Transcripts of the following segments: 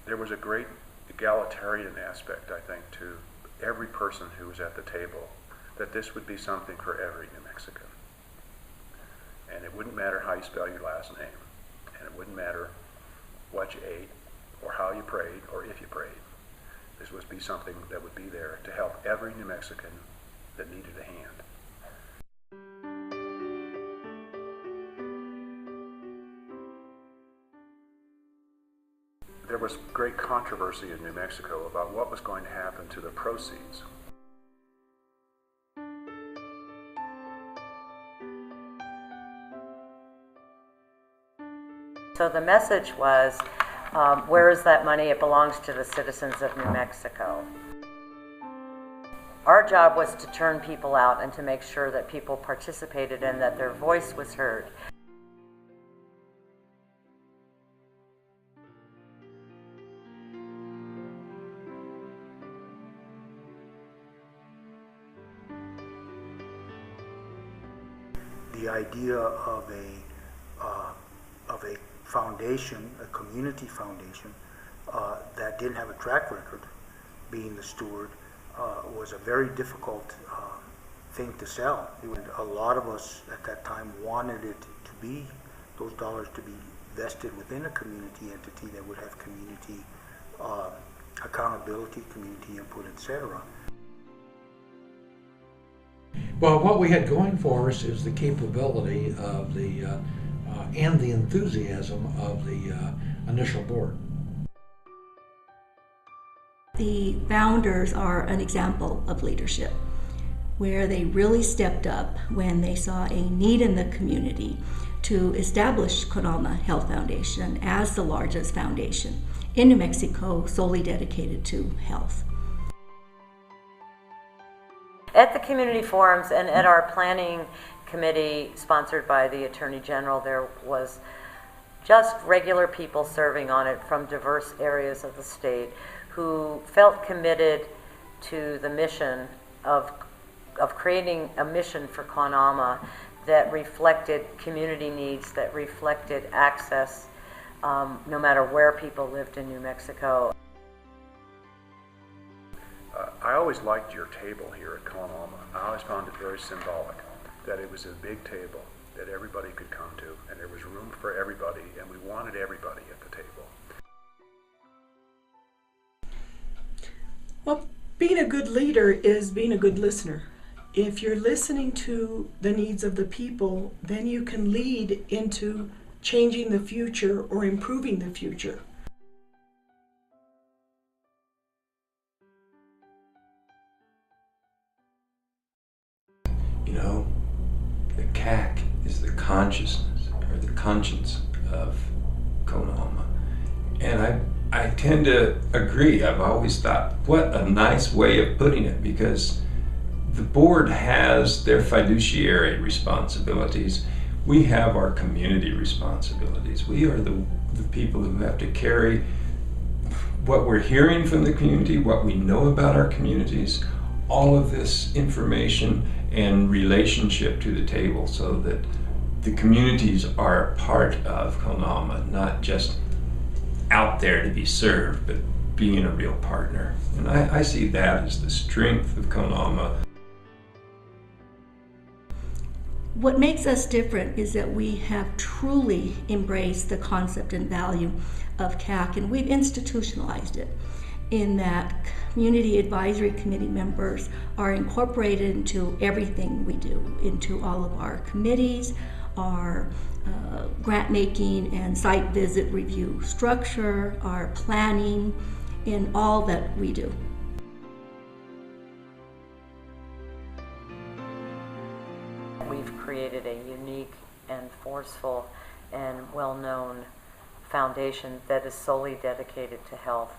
There was a great egalitarian aspect, I think, to every person who was at the table, that this would be something for every New Mexican. And it wouldn't matter how you spell your last name, and it wouldn't matter what you ate, or how you prayed, or if you prayed. This would be something that would be there to help every New Mexican that needed a hand. There was great controversy in New Mexico about what was going to happen to the proceeds. So the message was, where is that money? It belongs to the citizens of New Mexico. Our job was to turn people out and to make sure that people participated and that their voice was heard. The idea of a foundation, a community foundation, that didn't have a track record, being the steward, was a very difficult thing to sell. A lot of us at that time wanted it to be, those dollars to be vested within a community entity that would have community accountability, community input, etc. Well, what we had going for us is the capability of the and the enthusiasm of the initial board. The founders are an example of leadership, where they really stepped up when they saw a need in the community to establish Con Alma Health Foundation as the largest foundation in New Mexico solely dedicated to health. At the community forums and at our planning committee sponsored by the Attorney General, there was just regular people serving on it from diverse areas of the state who felt committed to the mission of creating a mission for Con Alma that reflected community needs, that reflected access, no matter where people lived in New Mexico. I always liked your table here at Con Alma. I always found it very symbolic, that it was a big table that everybody could come to, and there was room for everybody, and we wanted everybody at the table. Well, being a good leader is being a good listener. If you're listening to the needs of the people, then you can lead into changing the future or improving the future. You know, the CAHF is the consciousness or the conscience of Con Alma. And I tend to agree. I've always thought, what a nice way of putting it, because the board has their fiduciary responsibilities. We have our community responsibilities. We are the people who have to carry what we're hearing from the community, what we know about our communities, all of this information and relationship to the table, so that the communities are a part of Con Alma, not just out there to be served, but being a real partner. And I see that as the strength of Con Alma. What makes us different is that we have truly embraced the concept and value of CAHF, and we've institutionalized it, in that community advisory committee members are incorporated into everything we do, into all of our committees, our grant making and site visit review structure, our planning, in all that we do. We've created a unique and forceful and well-known foundation that is solely dedicated to health.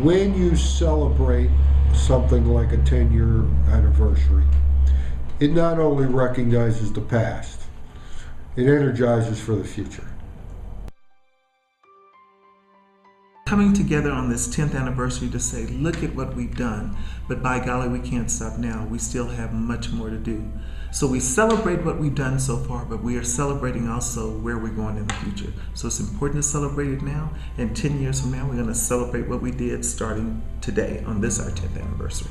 When you celebrate something like a 10-year anniversary, it not only recognizes the past, it energizes for the future. Coming together on this 10th anniversary to say, look at what we've done, but by golly, we can't stop now. We still have much more to do. So we celebrate what we've done so far, but we are celebrating also where we're going in the future. So it's important to celebrate it now, and 10 years from now, we're going to celebrate what we did starting today on this, our 10th anniversary.